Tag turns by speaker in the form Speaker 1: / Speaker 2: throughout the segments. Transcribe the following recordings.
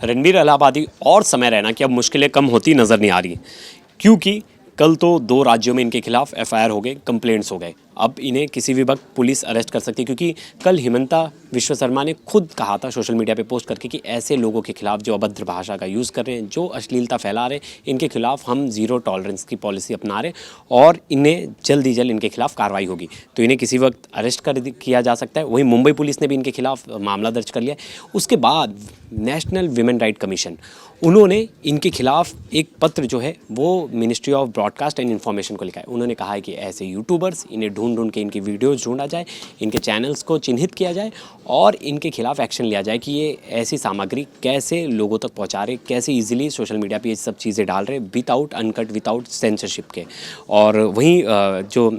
Speaker 1: रणवीर इलाहाबादी और समय रैना की अब मुश्किलें कम होती नज़र नहीं आ रही, क्योंकि कल तो 2 राज्यों में इनके खिलाफ एफआईआर हो गए, कंप्लेंट्स हो गए। अब इन्हें किसी भी वक्त पुलिस अरेस्ट कर सकती है, क्योंकि कल हिमंता विश्व शर्मा ने खुद कहा था सोशल मीडिया पे पोस्ट करके कि ऐसे लोगों के खिलाफ जो अभद्र भाषा का यूज़ कर रहे हैं, जो अश्लीलता फैला रहे हैं, इनके खिलाफ हम ज़ीरो टॉलरेंस की पॉलिसी अपना रहे और इन्हें जल्द ही जल्द इनके खिलाफ कार्रवाई होगी। तो इन्हें किसी वक्त अरेस्ट किया जा सकता है। वहीं मुंबई पुलिस ने भी इनके खिलाफ मामला दर्ज कर लिया है। उसके बाद नेशनल विमेन राइट कमीशन, उन्होंने इनके खिलाफ एक पत्र जो है वो ministry of broadcast and information को लिखा है। उन्होंने कहा है कि ऐसे यूट्यूबर्स, इन्हें ढूंढ के इनकी वीडियोस ढूंढा जाए, इनके चैनल्स को चिन्हित किया जाए और इनके खिलाफ एक्शन लिया जाए कि ये ऐसी सामग्री कैसे लोगों तक पहुंचा रहे, कैसे इजीली सोशल मीडिया पे ये सब चीज़ें डाल रहे विदाउट अनकट, विदाउट सेंसरशिप के। और वहीं जो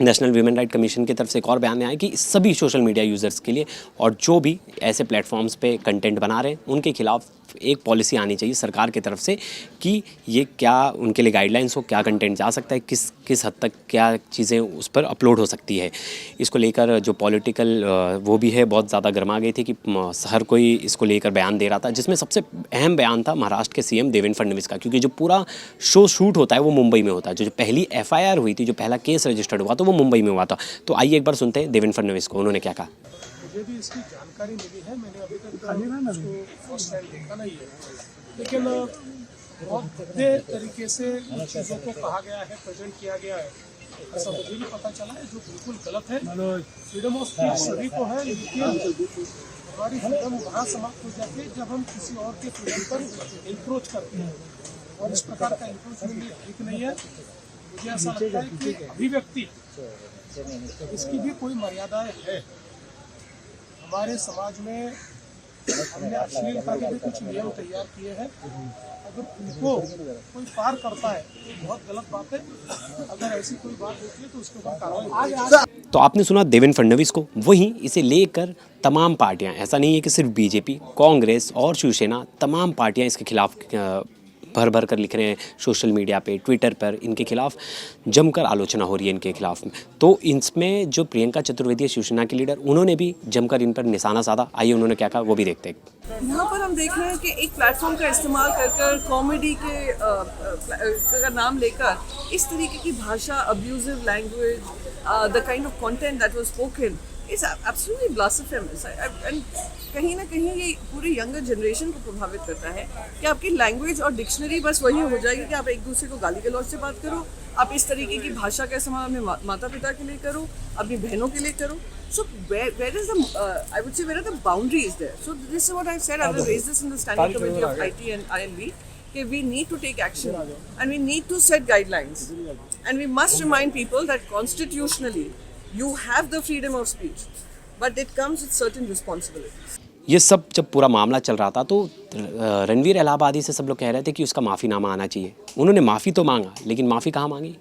Speaker 1: नेशनल वीमेन राइट कमीशन की तरफ से एक और बयान आया कि सभी सोशल मीडिया यूज़र्स के लिए और जो भी ऐसे प्लेटफॉर्म्स पे कंटेंट बना रहे हैं उनके खिलाफ एक पॉलिसी आनी चाहिए सरकार की तरफ से कि ये क्या उनके लिए गाइडलाइंस हो, क्या कंटेंट जा सकता है, किस हद तक क्या चीज़ें उस पर अपलोड हो सकती है। इसको लेकर जो पॉलिटिकल वो भी है बहुत ज़्यादा गर्मा गई थी कि हर कोई इसको लेकर बयान दे रहा था, जिसमें सबसे अहम बयान था महाराष्ट्र के सीएम देवेंद्र फडणवीस का, क्योंकि जो पूरा शो शूट होता है वो मुंबई में होता है। जो पहली एफआईआर हुई थी, जो पहला केस रजिस्टर्ड हुआ था वो मुंबई में हुआ था। तो आइए एक बार सुनते हैं देवेंद्र फडणवीस को, उन्होंने क्या कहा।
Speaker 2: मुझे भी इसकी जानकारी मिली है, मैंने अभी तक उसको फर्स्ट टाइम देखा नहीं है, लेकिन बहुत गंदे तरीके से उन चीज़ों को कहा गया है, प्रेजेंट किया गया है, ऐसा मुझे भी पता चला है, जो बिल्कुल गलत है। फ्रीडम ऑफ स्पीच सभी को है, लेकिन हमारी फ्रीडम वहाँ समाप्त हो जाती है जब हम किसी और के फ्रीडम पर इंक्रोच करते हैं, और इस प्रकार का इंक्रोचमेंट ठीक नहीं है। मुझे ऐसा लगता है कि अभिव्यक्ति इसकी भी कोई मर्यादाएं है। हमारे समाज में हमने अश्लीलता के भी कुछ नियम तैयार किए हैं, अगर उनको कोई पार करता है तो बहुत गलत बात है। अगर ऐसी कोई बात होती है तो उसके ऊपर कार्रवाई होगी।
Speaker 1: तो आपने सुना देवेंद्र फडणवीस को। वहीं इसे लेकर तमाम पार्टियां, ऐसा नहीं है कि सिर्फ बीजेपी, कांग्रेस और शिवसेना, तमाम पार्टियां इसके खिलाफ भर कर लिख रहे हैं सोशल मीडिया पे, ट्विटर पर। इनके खिलाफ जमकर आलोचना हो रही है इनके खिलाफ। तो इसमें जो प्रियंका चतुर्वेदी शिवसेना की लीडर, उन्होंने भी जमकर इन पर निशाना साधा। आइए उन्होंने क्या कहा वो भी देखते हैं।
Speaker 3: यहाँ पर हम देख रहे हैं कि एक प्लेटफॉर्म का इस्तेमाल कर कॉमेडी के का नाम लेकर इस तरीके की भाषा, abusive language, the kind of content that was spoken is absolutely blasphemous. And कहीं ना कहीं ये पूरी यंगर जनरेशन को प्रभावित करता है कि आपकी लैंग्वेज और डिक्शनरी बस वही हो जाएगी कि आप एक दूसरे को गाली गलौज से बात करो, आप इस तरीके की भाषा का इस्तेमाल अपने माता पिता के लिए करो, अपनी बहनों के लिए करो। So where is the I would say where are the boundaries there? So this is what I've said. I will raise this in the standing committee of IT and ILV. Okay, we need to take action and we need to set guidelines, and we must remind people that constitutionally you have the freedom of speech, but it comes with certain responsibilities.
Speaker 1: ये सब जब पूरा मामला चल रहा था तो रणवीर इलाहाबादी से सब लोग कह रहे थे कि उसका माफ़ीनामा आना चाहिए। उन्होंने माफ़ी तो मांगा, लेकिन माफ़ी कहाँ मांगी?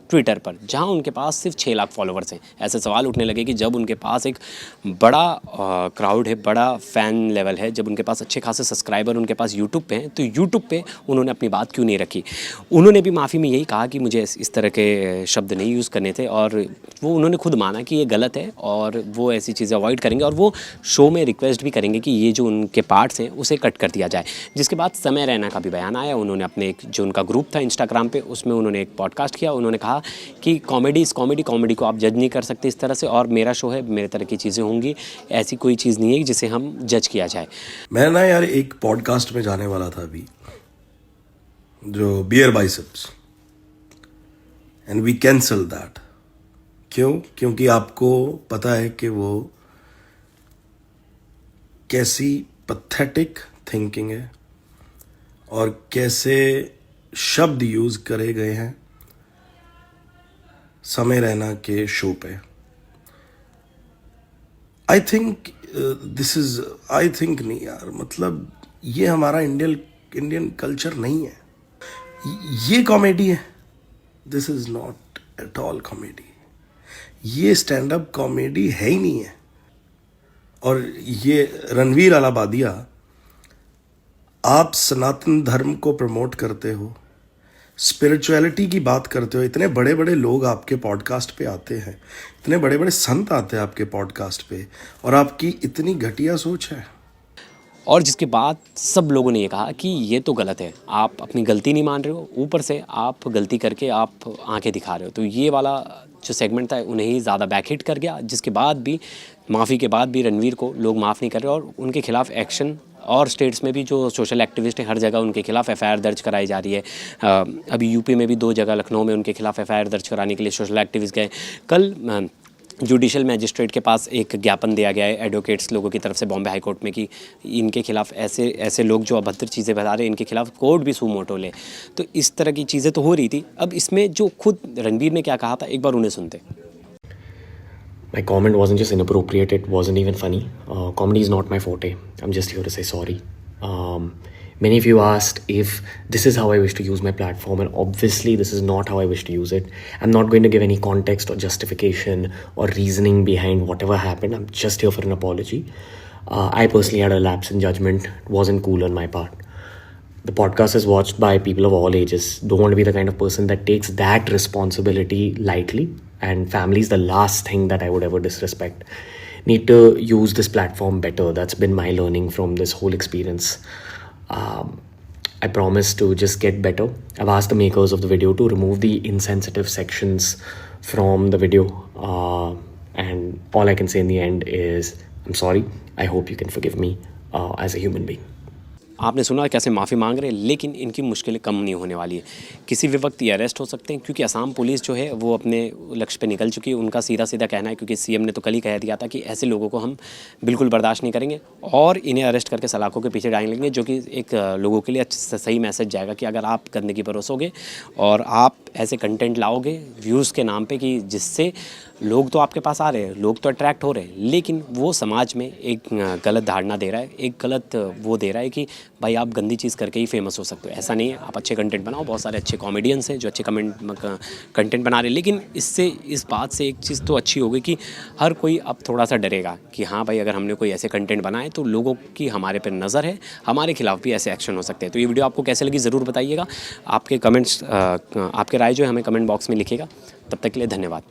Speaker 1: ट्विटर पर, जहां उनके पास सिर्फ 6 लाख फॉलोअर्स हैं। ऐसे सवाल उठने लगे कि जब उनके पास एक बड़ा क्राउड है, बड़ा फ़ैन लेवल है, जब उनके पास अच्छे खासे सब्सक्राइबर उनके पास यूट्यूब पे हैं, तो यूट्यूब पे उन्होंने अपनी बात क्यों नहीं रखी? उन्होंने भी माफ़ी में यही कहा कि मुझे इस तरह के शब्द नहीं यूज़ करने थे, और वो उन्होंने खुद माना कि ये गलत है और वो ऐसी चीज़ें अवॉइड करेंगे, और वो शो में रिक्वेस्ट भी करेंगे कि ये जो उनके पार्ट्स हैं उसे कट कर दिया जाए। जिसके बाद समय रैना का भी बयान आया। उन्होंने अपने एक जो उनका ग्रुप था इंस्टाग्राम पे, उसमें उन्होंने एक पॉडकास्ट किया। उन्होंने कहा कि कॉमेडी को आप जज नहीं कर सकते इस तरह से, और मेरा शो है, मेरे तरह की चीज़ें होंगी, ऐसी कोई चीज़ नहीं है जिसे हम जज किया जाए।
Speaker 4: मैं ना यार एक पॉडकास्ट में जाने वाला था अभी, जो bear biceps, and we cancel that. क्यों? क्योंकि आपको पता है कि वो कैसी पैथेटिक थिंकिंग है और कैसे शब्द यूज करे गए हैं समय रैना के शो पे। आई थिंक नहीं यार, मतलब ये हमारा इंडियन कल्चर नहीं है। ये कॉमेडी है? This is not at all comedy. ये स्टैंड अप कॉमेडी है ही नहीं है। और ये रणवीर इलाहाबादिया, आप सनातन धर्म को प्रमोट करते हो, स्पिरिचुअलिटी की बात करते हो, इतने बड़े बड़े लोग आपके पॉडकास्ट पे आते हैं, इतने बड़े बड़े संत आते हैं आपके पॉडकास्ट पे, और आपकी इतनी घटिया सोच है।
Speaker 1: और जिसके बाद सब लोगों ने ये कहा कि ये तो गलत है, आप अपनी गलती नहीं मान रहे हो, ऊपर से आप गलती करके आप आंखें दिखा रहे हो। तो ये वाला जो सेगमेंट था उन्हें ही ज़्यादा बैकहिट कर गया, जिसके बाद भी माफ़ी के बाद भी रणवीर को लोग माफ़ नहीं कर रहे और उनके खिलाफ एक्शन, और स्टेट्स में भी जो सोशल एक्टिविस्ट हैं हर जगह उनके खिलाफ एफआईआर दर्ज कराई जा रही है। अभी यूपी में भी 2 जगह, लखनऊ में उनके खिलाफ एफआईआर दर्ज कराने के लिए सोशल एक्टिविस्ट गए। कल जुडिशल मैजिस्ट्रेट के पास एक ज्ञापन दिया गया है एडवोकेट्स लोगों की तरफ से बॉम्बे हाई कोर्ट में कि इनके खिलाफ ऐसे लोग जो अभद्र चीज़ें बता रहे हैं, इनके खिलाफ कोर्ट भी सू मोटो ले। तो इस तरह की चीज़ें तो हो रही थी। अब इसमें जो खुद रणवीर ने क्या कहा था, एक बार उन्हें सुनते।
Speaker 5: My comment wasn't just inappropriate, it wasn't even funny. Comedy is not my forte. I'm just here to say sorry. Many of you asked if this is how I wish to use my platform, and obviously this is not how I wish to use it. I'm not going to give any context or justification or reasoning behind whatever happened. I'm just here for an apology. I personally had a lapse in judgment. It wasn't cool on my part. The podcast is watched by people of all ages. Don't want to be the kind of person that takes that responsibility lightly. And family is the last thing that I would ever disrespect. Need to use this platform better. That's been my learning from this whole experience. I promise to just get better. I've asked the makers of the video to remove the insensitive sections from the video. And all I can say in the end is, I'm sorry. I hope you can forgive me as a human being.
Speaker 1: आपने सुना कैसे माफ़ी मांग रहे हैं, लेकिन इनकी मुश्किलें कम नहीं होने वाली है। किसी भी वक्त ये अरेस्ट हो सकते हैं, क्योंकि असम पुलिस जो है वो अपने लक्ष्य पे निकल चुकी है। उनका सीधा कहना है, क्योंकि सीएम ने तो कल ही कह दिया था कि ऐसे लोगों को हम बिल्कुल बर्दाश्त नहीं करेंगे और इन्हें अरेस्ट करके सलाखों के पीछे डालेंगे, जो कि एक लोगों के लिए सही मैसेज जाएगा कि अगर आप गंदगी परोसोगे और आप ऐसे कंटेंट लाओगे व्यूज़ के नाम पे कि जिससे लोग तो आपके पास आ रहे हैं, लोग तो अट्रैक्ट हो रहे हैं, लेकिन वो समाज में एक गलत धारणा दे रहा है, एक गलत वो दे रहा है कि भाई आप गंदी चीज़ करके ही फेमस हो सकते हो। ऐसा नहीं है, आप अच्छे कंटेंट बनाओ। बहुत सारे अच्छे कॉमेडियंस हैं जो अच्छे कंटेंट बना रहे हैं, लेकिन इससे इस बात से एक चीज़ तो अच्छी हो गई कि हर कोई अब थोड़ा सा डरेगा कि हाँ भाई अगर हमने कोई ऐसे कंटेंट बनाए तो लोगों की हमारे पर नज़र है, हमारे खिलाफ भी ऐसे एक्शन हो सकते हैं। तो ये वीडियो आपको कैसे लगी ज़रूर बताइएगा। आपके कमेंट्स, आपके राय जो है हमें कमेंट बॉक्स में लिखिएगा। तब तक के लिए धन्यवाद।